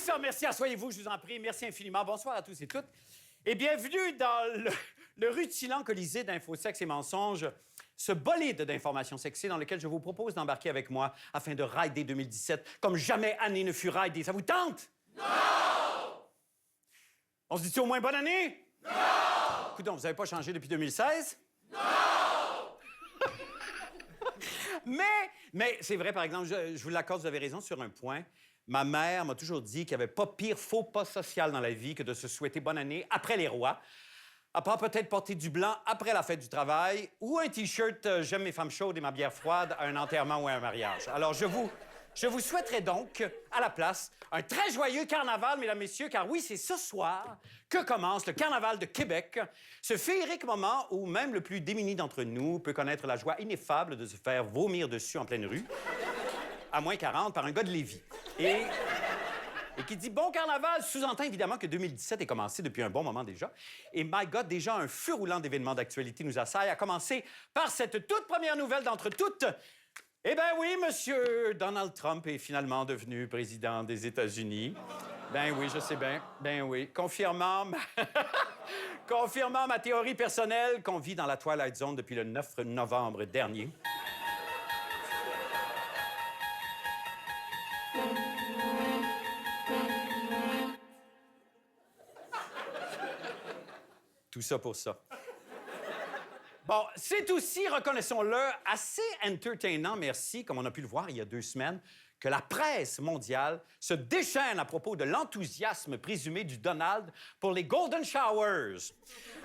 ça, merci. Asseyez-vous, je vous en prie. Merci infiniment. Bonsoir à tous et toutes. Et bienvenue dans le rutilant colisée d'infos, sexe et mensonges, ce bolide d'informations sexy dans lequel je vous propose d'embarquer avec moi afin de rider 2017 comme jamais année ne fut ridée. Ça vous tente? Non! On se dit-tu au moins bonne année? Non! Coudonc, vous n'avez pas changé depuis 2016? Non! mais c'est vrai, par exemple, je vous l'accorde, vous avez raison sur un point. Ma mère m'a toujours dit qu'il n'y avait pas pire faux pas social dans la vie que de se souhaiter bonne année après les rois, à part peut-être porter du blanc après la fête du travail ou un T-shirt J'aime mes femmes chaudes et ma bière froide à un enterrement ou à un mariage. Alors, je vous souhaiterais donc, à la place, un très joyeux carnaval, mesdames, messieurs, car oui, c'est ce soir que commence le Carnaval de Québec, ce féerique moment où même le plus démuni d'entre nous peut connaître la joie ineffable de se faire vomir dessus en pleine rue, à moins 40 par un gars de Lévis. Et qui dit bon carnaval sous-entend évidemment que 2017 est commencé depuis un bon moment déjà. Et my God, déjà un feu roulant d'événements d'actualité nous assaille, à commencer par cette toute première nouvelle d'entre toutes. Eh bien oui, monsieur Donald Trump est finalement devenu président des États-Unis. Ben oui, je sais bien. Ben oui. Confirmant ma théorie personnelle qu'on vit dans la Twilight Zone depuis le 9 novembre dernier. Tout ça pour ça. Bon, c'est aussi, reconnaissons-le, assez entertainant, merci, comme on a pu le voir il y a 2 semaines, que la presse mondiale se déchaîne à propos de l'enthousiasme présumé du Donald pour les Golden Showers.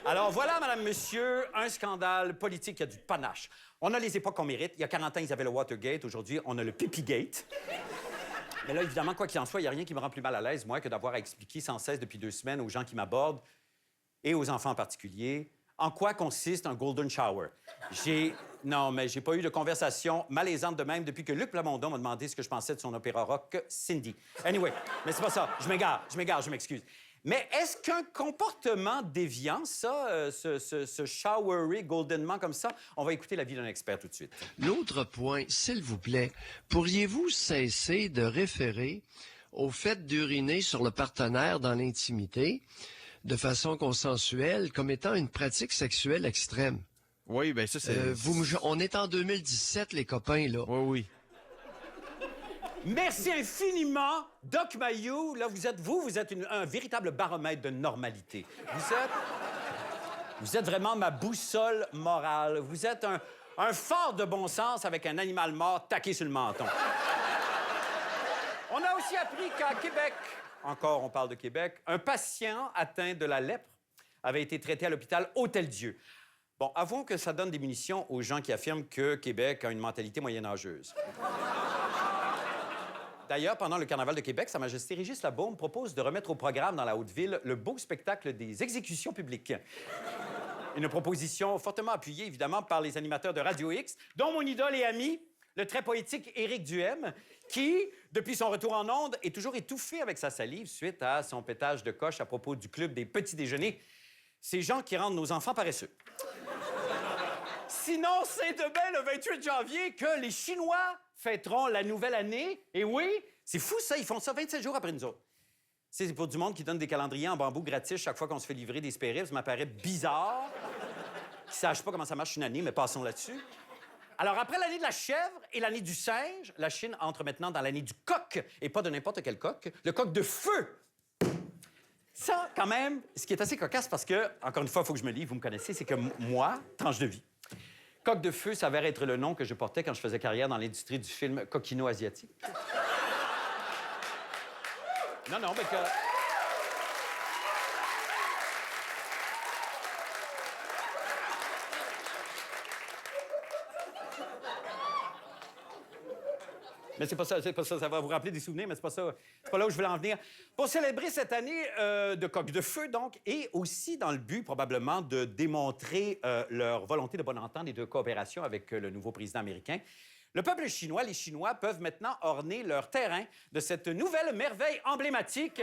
Alors voilà, madame, monsieur, un scandale politique qui a du panache. On a les époques qu'on mérite. Il y a 40 ans, ils avaient le Watergate. Aujourd'hui, on a le Pipigate. Mais là, évidemment, quoi qu'il en soit, il n'y a rien qui me rend plus mal à l'aise, moi, que d'avoir à expliquer sans cesse depuis 2 semaines aux gens qui m'abordent et aux enfants en particulier, en quoi consiste un golden shower. Non, mais j'ai pas eu de conversation malaisante de même depuis que Luc Plamondon m'a demandé ce que je pensais de son opéra rock Cindy. Anyway, mais c'est pas ça. Je m'égare, je m'excuse. Mais est-ce qu'un comportement déviant, ça, se showerer goldenement comme ça? On va écouter l'avis d'un expert tout de suite. L'autre point, s'il vous plaît, pourriez-vous cesser de référer au fait d'uriner sur le partenaire dans l'intimité de façon consensuelle comme étant une pratique sexuelle extrême? Oui, bien ça, c'est... On est en 2017, les copains, là. Oui. Merci infiniment, Doc Mayou. Là, vous êtes un véritable baromètre de normalité. Vous êtes vraiment ma boussole morale. Vous êtes un phare de bon sens avec un animal mort taqué sur le menton. On a aussi appris qu'à Québec, encore on parle de Québec, un patient atteint de la lèpre avait été traité à l'hôpital Hôtel-Dieu. Bon, avouons que ça donne des munitions aux gens qui affirment que Québec a une mentalité moyenâgeuse. D'ailleurs, pendant le Carnaval de Québec, Sa Majesté Régis Labaume propose de remettre au programme dans la Haute-Ville le beau spectacle des exécutions publiques. Une proposition fortement appuyée, évidemment, par les animateurs de Radio X, dont mon idole et ami, le très poétique Éric Duhem, qui, depuis son retour en ondes, est toujours étouffé avec sa salive suite à son pétage de coche à propos du club des petits déjeuners. Ces gens qui rendent nos enfants paresseux. Sinon, c'est demain, le 28 janvier, que les Chinois fêteront la nouvelle année. Et oui, c'est fou ça, ils font ça 27 jours après nous autres. C'est pour du monde qui donne des calendriers en bambou gratis chaque fois qu'on se fait livrer des spéribles. Ça m'apparaît bizarre. Qui ne sachent pas comment ça marche une année, mais passons là-dessus. Alors, après l'année de la chèvre et l'année du singe, la Chine entre maintenant dans l'année du coq, et pas de n'importe quel coq, le coq de feu. Ça, quand même, ce qui est assez cocasse, parce que, encore une fois, il faut que je me livre, vous me connaissez, c'est que moi, tranche de vie, coq de feu s'avère être le nom que je portais quand je faisais carrière dans l'industrie du film coquino-asiatique. Non, mais que... Mais c'est pas ça, ça va vous rappeler des souvenirs, mais c'est pas là où je voulais en venir. Pour célébrer cette année de coq de feu, donc, et aussi dans le but, probablement, de démontrer leur volonté de bonne entente et de coopération avec le nouveau président américain, le peuple chinois, les Chinois, peuvent maintenant orner leur terrain de cette nouvelle merveille emblématique,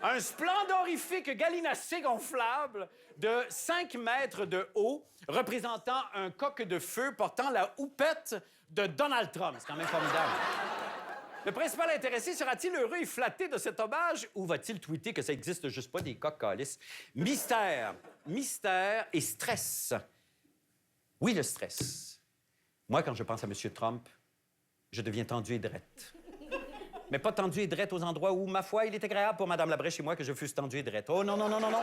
un splendorifique gallinacé gonflable de 5 mètres de haut, représentant un coq de feu portant la houppette de Donald Trump. C'est quand même formidable. Le principal intéressé sera-t-il heureux et flatté de cet hommage ou va-t-il tweeter que ça existe juste pas des coqs calices? Mystère et stress. Oui, le stress. Moi, quand je pense à M. Trump, je deviens tendu et drette. Mais pas tendu et drette aux endroits où, ma foi, il est agréable pour Mme Labrèche et moi que je fusse tendu et drette. Oh non, non, non, non, non.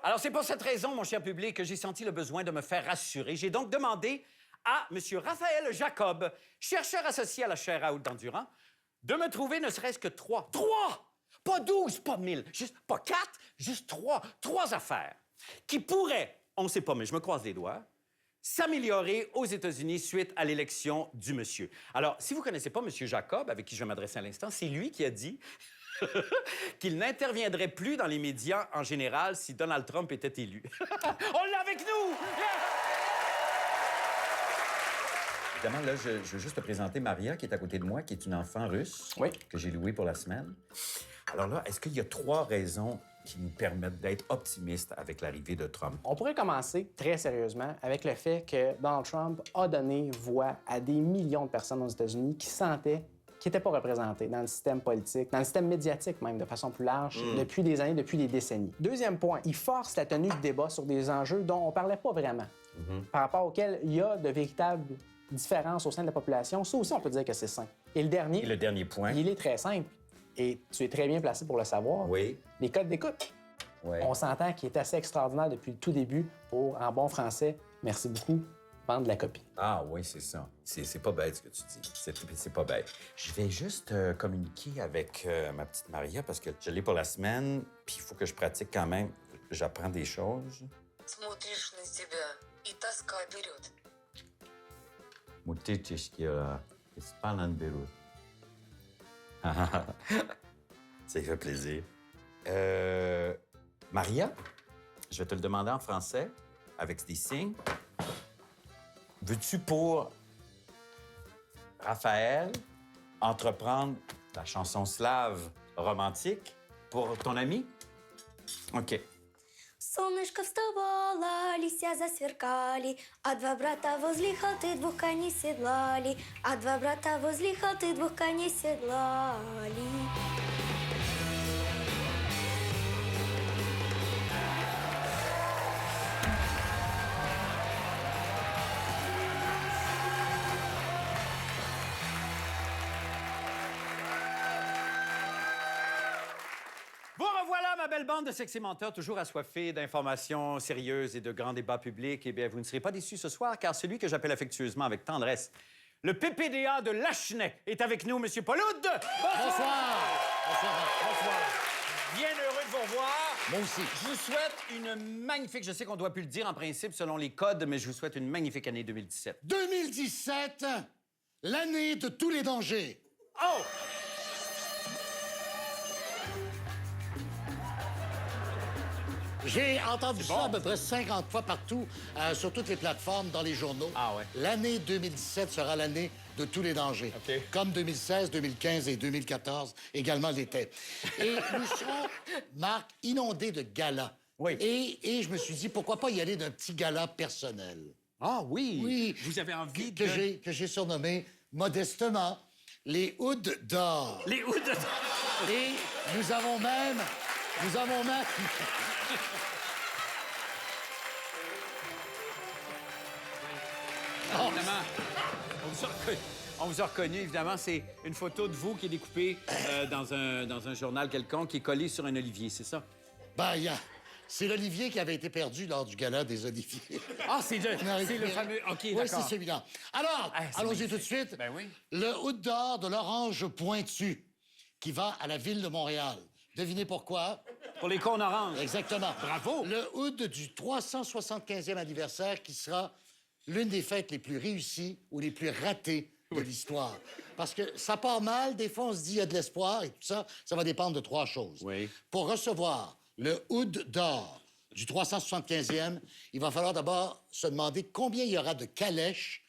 Alors, c'est pour cette raison, mon cher public, que j'ai senti le besoin de me faire rassurer. J'ai donc demandé à M. Raphaël Jacob, chercheur associé à la chaire Raoul d'Endurant, de me trouver ne serait-ce que 3. 3! Pas 12, pas 1000, juste pas 4, juste 3. 3 affaires qui pourraient, on ne sait pas, mais je me croise les doigts, s'améliorer aux États-Unis suite à l'élection du monsieur. Alors, si vous ne connaissez pas M. Jacob, avec qui je vais m'adresser à l'instant, c'est lui qui a dit qu'il n'interviendrait plus dans les médias en général si Donald Trump était élu. On l'a avec nous! Évidemment, là, je veux juste te présenter Maria, qui est à côté de moi, qui est une enfant russe que j'ai louée pour la semaine. Alors là, est-ce qu'il y a 3 raisons qui nous permettent d'être optimistes avec l'arrivée de Trump? On pourrait commencer très sérieusement avec le fait que Donald Trump a donné voix à des millions de personnes aux États-Unis qui sentaient qu'ils n'étaient pas représentés dans le système politique, dans le système médiatique même, de façon plus large, depuis des années, depuis des décennies. Deuxième point, il force la tenue de débat sur des enjeux dont on ne parlait pas vraiment, par rapport auxquels il y a de véritables différences au sein de la population. Ça aussi, on peut dire que c'est sain. Et le dernier point? Il est très simple. Et tu es très bien placé pour le savoir. Oui. Les codes d'écoute. Oui. On s'entend qu'il est assez extraordinaire depuis le tout début pour, en bon français, merci beaucoup, vendre la copie. Ah oui, c'est ça. C'est pas bête ce que tu dis. C'est pas bête. Je vais juste communiquer avec ma petite Maria parce que je l'ai pour la semaine, puis il faut que je pratique quand même. J'apprends des choses. Смотришь на себя, и тоска берет. Ça fait plaisir. Maria, je vais te le demander en français, avec des signes. Veux-tu, pour Raphaël, entreprendre la chanson slave romantique pour ton ami? OK. Солнышко вставало, листья засверкали, а 2 брата возле хаты 2 коней седлали, а 2 брата возле хаты 2 коней седлали. Vous revoilà, ma belle bande de sexy menteurs, toujours assoiffés d'informations sérieuses et de grands débats publics. Eh bien, vous ne serez pas déçus ce soir, car celui que j'appelle affectueusement avec tendresse le PPDA de Lachenay est avec nous, M. Pauloud. Bonsoir. Bonsoir. Bien heureux de vous revoir. Moi aussi. Je vous souhaite une magnifique, je sais qu'on ne doit plus le dire en principe selon les codes, mais je vous souhaite une magnifique année 2017. 2017, l'année de tous les dangers. Oh! J'ai entendu ça à peu près 50 fois partout, sur toutes les plateformes, dans les journaux. Ah ouais. L'année 2017 sera l'année de tous les dangers. OK. Comme 2016, 2015 et 2014 également l'étaient. Et nous serons, Marc, inondés de galas. Oui. Et je me suis dit, pourquoi pas y aller d'un petit gala personnel? Ah oui? Oui. Vous avez envie que j'ai surnommé modestement les Houds d'or. Les houds de... Et nous avons même... Évidemment, on vous a reconnu, évidemment. C'est une photo de vous qui est découpée dans un journal quelconque, qui est collée sur un olivier, c'est ça? Ben, c'est l'Olivier qui avait été perdu lors du gala des Oliviers. Ah, c'est le fameux... OK, Oui, d'accord. c'est celui-là. Alors, Ah, c'est allons-y magnifique. tout de suite. Ben oui. Le Hood d'or de l'Orange Pointu, qui va à la ville de Montréal. Devinez pourquoi? Pour les cônes oranges. Exactement. Bravo. Le Hood du 375e anniversaire, qui sera l'une des fêtes les plus réussies ou les plus ratées de l'histoire. Parce que ça part mal, des fois on se dit il y a de l'espoir et tout ça, ça va dépendre de 3 choses. Oui. Pour recevoir le Hood d'or du 375e, il va falloir d'abord se demander combien il y aura de calèches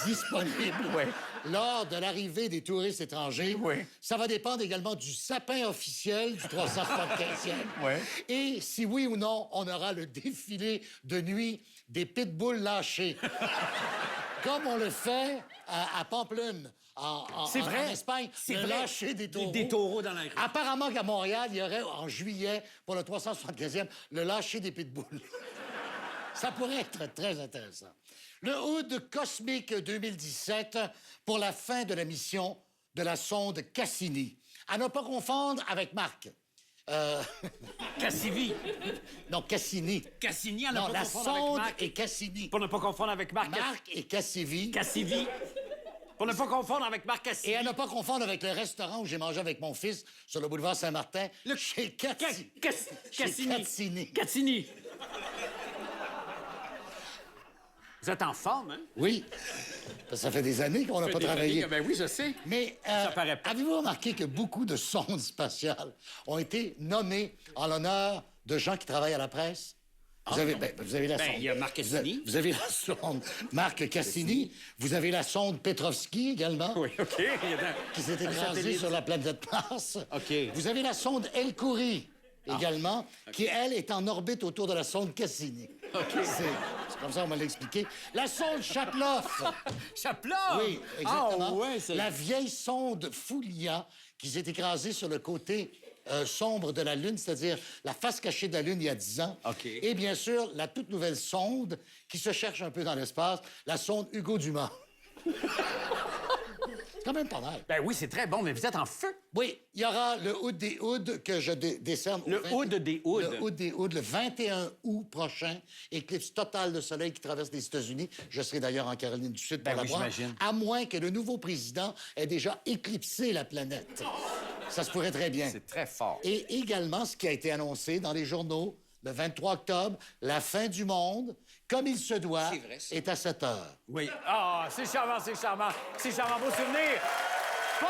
disponibles lors de l'arrivée des touristes étrangers. Oui. Ça va dépendre également du sapin officiel du 375e. Oui. Et si oui ou non, on aura le défilé de nuit des pitbulls lâchés. comme on le fait à Pamplune, en Espagne, C'est de vrai. lâcher des taureaux. Des taureaux dans la rue. Apparemment qu'à Montréal, il y aurait, en juillet, pour le 375e, le lâcher des pitbulls. Ça pourrait être très intéressant. Le Hood Cosmic 2017 pour la fin de la mission de la sonde Cassini. À ne pas confondre avec Marc. Cassivi. Non, Cassini. Cassini, à ne Non, pas la confondre avec sonde Marc. et Cassini. Pour ne pas confondre avec Marc. Marc et Cassivi. Cassivi. Pour ne pas confondre avec Marc Cassivi. Et à ne pas confondre avec le restaurant où j'ai mangé avec mon fils sur le boulevard Saint-Martin, chez Cassini. Cassini. Cassini. Vous êtes en forme, hein? Oui. Ça fait des années qu'on n'a pas travaillé. Ben oui, je sais. Mais paraît pas. avez-vous remarqué que beaucoup de sondes spatiales ont été nommées en l'honneur de gens qui travaillent à la presse? Vous avez la sonde. il y a Marc Cassini. Vous avez la sonde Marc Cassini. Vous avez la sonde Petrovski également. Oui, OK. Qui s'est écrasée satellite. sur la planète Mars. OK. Vous avez la sonde El Khoury également, qui, elle, est en orbite autour de la sonde Cassini. C'est comme ça, on m'a l'expliqué. La sonde Chaploff. Chaplot! Oui, exactement. Ah, ouais, c'est... La vieille sonde Foulia qui s'est écrasée sur le côté sombre de la Lune, c'est-à-dire la face cachée de la Lune il y a 10 ans. OK. Et bien sûr, la toute nouvelle sonde qui se cherche un peu dans l'espace, la sonde Hugo Dumas. C'est quand même pas mal. Ben oui, c'est très bon, mais vous êtes en feu. Oui, il y aura le Hood des Hoods que je décerne. Le Hood des Hoods. Le Hood des Hoods, le 21 août prochain. Éclipse totale de soleil qui traverse les États-Unis. Je serai d'ailleurs en Caroline du Sud pour Ben la oui, voir. j'imagine. À moins que le nouveau président ait déjà éclipsé la planète. Ça se pourrait très bien. C'est très fort. Et également, ce qui a été annoncé dans les journaux, le 23 octobre, la fin du monde, comme il se doit, est à 7 heures. Oui. Ah, c'est charmant, c'est charmant. C'est charmant. Beau souvenir. Paul!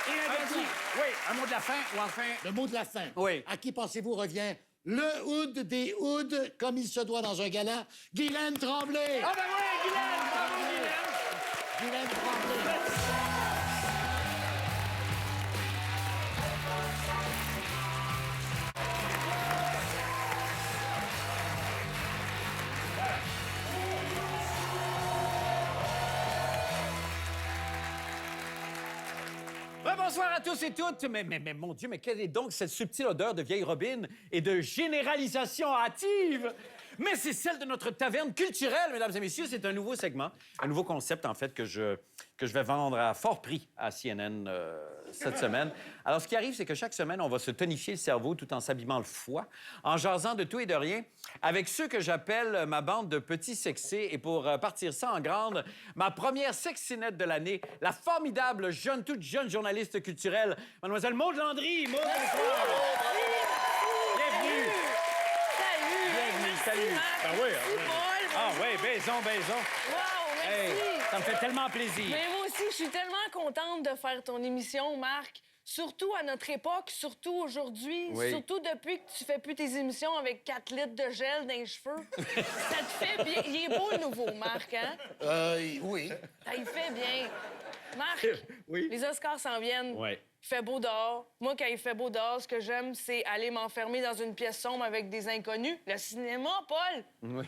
Il avait dit... Oui, un mot de la fin ou enfin... Le mot de la fin. Oui. À qui pensez-vous revient le Hood des Hoods, comme il se doit dans un gala? Guylaine Tremblay! Ah ben oui, Guylaine! Bravo, Guylaine! Guylaine Tremblay. Bonsoir à tous et toutes. Mais mon Dieu, mais quelle est donc cette subtile odeur de vieille robine et de généralisation hâtive? Mais c'est celle de notre taverne culturelle, mesdames et messieurs. C'est un nouveau segment, un nouveau concept, en fait, que je vais vendre à fort prix à CNN cette semaine. Alors, ce qui arrive, c'est que chaque semaine, on va se tonifier le cerveau tout en s'abîmant le foie, en jasant de tout et de rien, avec ceux que j'appelle ma bande de petits sexés. Et pour partir ça en grande, ma première sexinette de l'année, la formidable toute jeune journaliste culturelle, mademoiselle Maude Landry. Maude, bonsoir. Bienvenue. Salut. Ben oui, Paul. Ah oui, baison. Wow, merci. Hey, ça me fait tellement plaisir. Mais moi aussi, je suis tellement contente de faire ton émission, Marc. Surtout à notre époque, surtout aujourd'hui, Oui. surtout depuis que tu fais plus tes émissions avec 4 litres de gel dans les cheveux. Ça te fait bien. Il est beau, le nouveau, Marc, hein? Oui. Ça y fait bien. Marc, Oui. les Oscars s'en viennent. Ouais. Il fait beau dehors. Moi, quand il fait beau dehors, ce que j'aime, c'est aller m'enfermer dans une pièce sombre avec des inconnus. Le cinéma, Paul! Oui.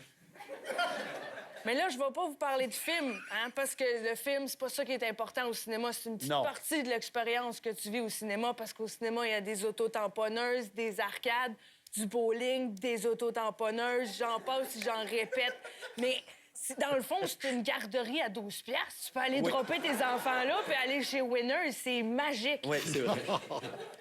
Mais là, je vais pas vous parler de film, hein, parce que le film, c'est pas ça qui est important au cinéma. C'est une petite Non. partie de l'expérience que tu vis au cinéma, parce qu'au cinéma, il y a des autotamponneuses, des arcades, du bowling, des autotamponneuses, j'en passe et j'en répète. Mais dans le fond, c'est une garderie à 12 piastres. Tu peux aller dropper tes enfants là puis aller chez Winners. C'est magique. Oui, c'est vrai.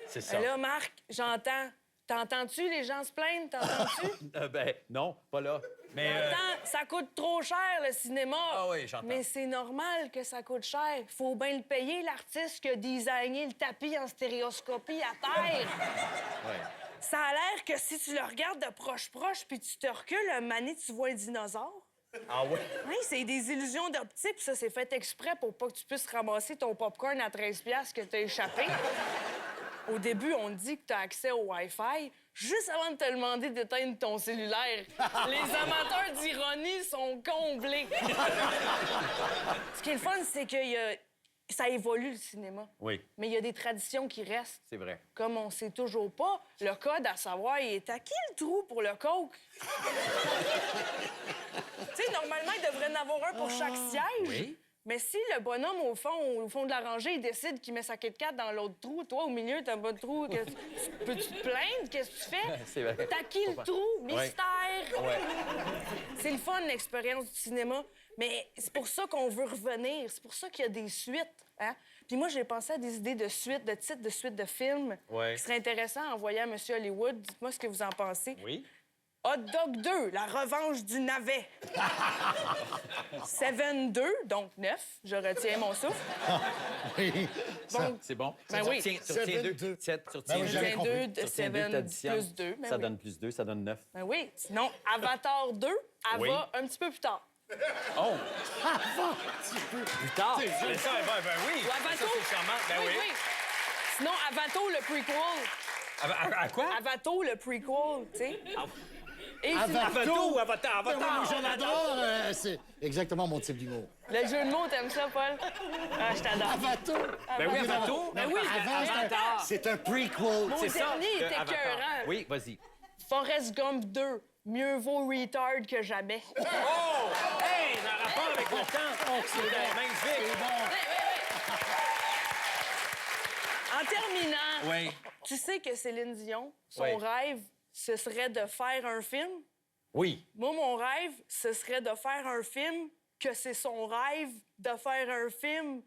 C'est ça. Et là, Marc, j'entends. T'entends-tu les gens se plaindre? T'entends-tu? Ben, non, pas là. Mais. Attends, ça coûte trop cher, le cinéma. Ah oui, j'entends. Mais c'est normal que ça coûte cher. Faut bien le payer, l'artiste qui a designé le tapis en stéréoscopie à terre. Ouais. Ça a l'air que si tu le regardes de proche puis tu te recules, un mané, tu vois un dinosaure. Ah oui? Oui, c'est des illusions d'optique, puis ça, c'est fait exprès pour pas que tu puisses ramasser ton popcorn à 13$ que t'as échappé. Au début, on te dit que tu as accès au Wi-Fi juste avant de te demander d'éteindre ton cellulaire. Les amateurs d'ironie sont comblés. Ce qui est le fun, c'est qu'il y a ça évolue, le cinéma. Oui, Mais il y a des traditions qui restent. c'est vrai. Comme on sait toujours pas, le code à savoir, il est à qui le trou pour le coke? Tu sais, normalement, il devrait en avoir un pour chaque siège. Oui. Mais si le bonhomme, au fond de la rangée, il décide qu'il met sa Kit Kat dans l'autre trou, toi, au milieu, t'as pas de trou, peux-tu te plaindre? Qu'est-ce que tu fais? C'est vrai. T'as qui le trou? Mystère! Ouais. C'est le fun, l'expérience du cinéma. Mais c'est pour ça qu'on veut revenir. C'est pour ça qu'il y a des suites. Hein? Puis moi, j'ai pensé à des idées de suites, de titres de suites de films Ouais. qui seraient intéressants à envoyer à M. Hollywood. Dites-moi ce que vous en pensez. Oui. Hot Dog 2, la revanche du navet. Seven 2, donc 9. Je retiens mon souffle. Oui. Bon, C'est bon. Ben tu oui. retiens, tu Seven, retiens deux. 7, tu Ben retiens oui, 2. j'avais compris. 22, Tu retiens 2, 7 t'additionnes. plus 2. Ben Ça oui. donne plus 2, ça donne 9. Ben oui. Sinon, Avatar 2, elle Oui. va un petit peu plus tard. Oh! Plus tard. C'est ça, oui. Ou Avato. Ça, c'est charmant. Ben oui. Sinon, Avato, le prequel. À quoi? Avato, le prequel, tu sais. Et Avato ou Avatar? Ben oui, Avatar. moi, j'en adore. C'est exactement mon type d'humour. le jeu de mots, t'aimes ça, Paul? Ah, je t'adore. Avato. Ben oui, Avato. Ben oui, Avant, c'est un prequel. Mon C'est ça. dernier que était Avatar. écœurant. Oui, vas-y. Forrest Gump 2, mieux vaut retard que jamais. Oh! Hey, dans rapport avec le temps. C'est magnifique. En terminant, Oui. tu sais que Céline Dion, son Oui. rêve, ce serait de faire un film. Oui. Moi, mon rêve, ce serait de faire un film que c'est son rêve, de faire un film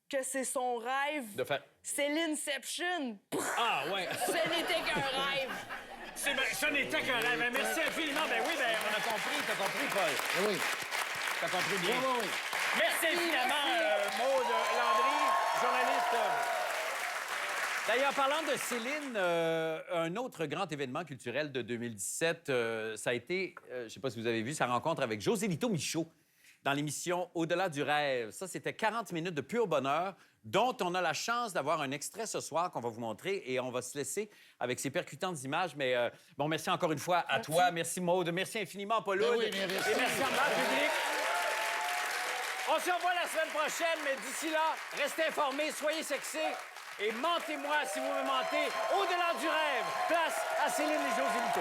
que c'est son rêve. De faire... C'est l'Inception. Ah, ouais. Ce n'était qu'un rêve. Ça n'était qu'un rêve. Merci infiniment. Ben oui, ben on a compris. T'as compris, Paul. Oui. T'as compris bien. Oui, oui. Merci infiniment, Maude Landry, journaliste. D'ailleurs, parlant de Céline, un autre grand événement culturel de 2017, ça a été, je ne sais pas si vous avez vu, sa rencontre avec José Lito Michaud dans l'émission Au-delà du rêve. Ça, c'était 40 minutes de pur bonheur, dont on a la chance d'avoir un extrait ce soir qu'on va vous montrer et on va se laisser avec ces percutantes images. Mais bon, merci encore une fois à toi. Merci, Maude. Merci infiniment, Paul Ben Hood. oui, mais merci. Et merci en bas, public. On se revoit la semaine prochaine, mais d'ici là, restez informés, soyez sexy et mentez-moi si vous me mentez. Au-delà du rêve, place à Céline et José Lito.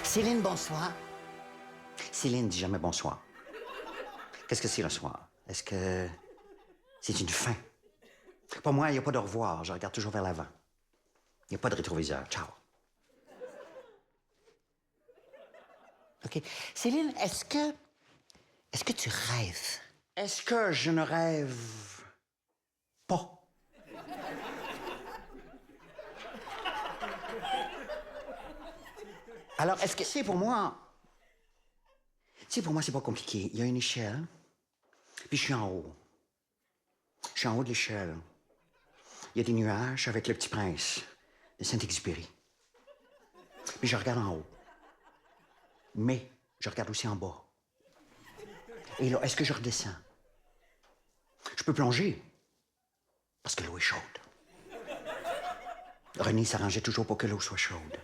Céline, bonsoir. Céline dit jamais bonsoir. Qu'est-ce que c'est le soir? Est-ce que c'est une fin? Pour moi, il n'y a pas de revoir. Je regarde toujours vers l'avant. Il n'y a pas de rétroviseur. Ciao. OK. Céline, est-ce que tu rêves? Est-ce que je ne rêve pas? Alors, est-ce que c'est pour moi... Tu sais, pour moi, c'est pas compliqué. Il y a une échelle, puis je suis en haut. Je suis en haut de l'échelle. Il y a des nuages avec le petit prince de Saint-Exupéry. Puis je regarde en haut. Mais je regarde aussi en bas. Et là, est-ce que je redescends? Je peux plonger, parce que l'eau est chaude. René s'arrangeait toujours pour que l'eau soit chaude.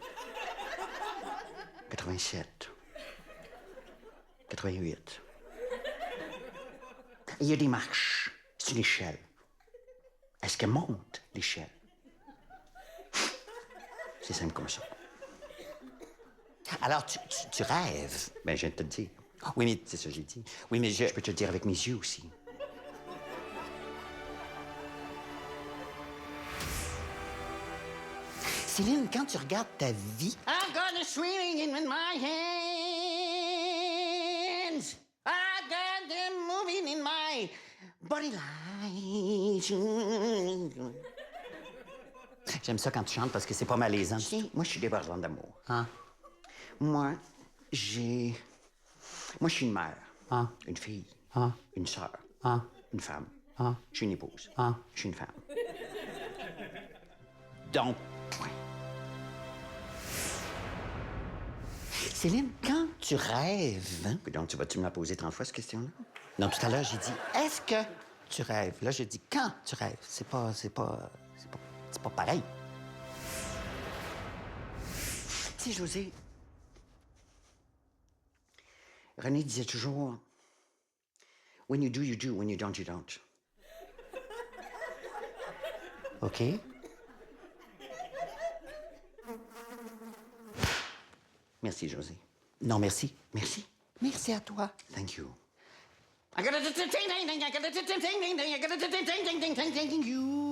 87. 88. Et il y a des marches. C'est une échelle. Est-ce qu'elle monte, l'échelle? C'est simple comme ça. Alors, tu rêves. Ben, je viens de te le dire. Oui, mais c'est ça que j'ai dit. Oui, mais je peux te le dire avec mes yeux aussi. Céline, quand tu regardes ta vie... I got a swing in my hands. I got them moving in my body light. J'aime ça quand tu chantes parce que c'est pas malaisant. Moi, je suis débordante d'amour. Hein? Moi, je suis une mère. Hein? Une fille. Hein? Une sœur. Hein? Une femme. Hein? Je suis une épouse. Hein? Je suis une femme. Donc, ouais. Céline, quand tu rêves... Hein? Donc, tu me la poser 30 fois, cette question-là? Non, tout à l'heure, j'ai dit, est-ce que tu rêves? Là, j'ai dit, quand tu rêves? C'est pas pareil. Tu sais, José, René disait toujours, When you do, you do. When you don't, you don't. OK? Merci, José. Non, merci. Merci. Merci à toi. Thank you. I got a thank you.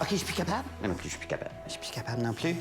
OK, je suis plus capable? Moi non plus, je suis plus capable. Je suis plus capable non plus.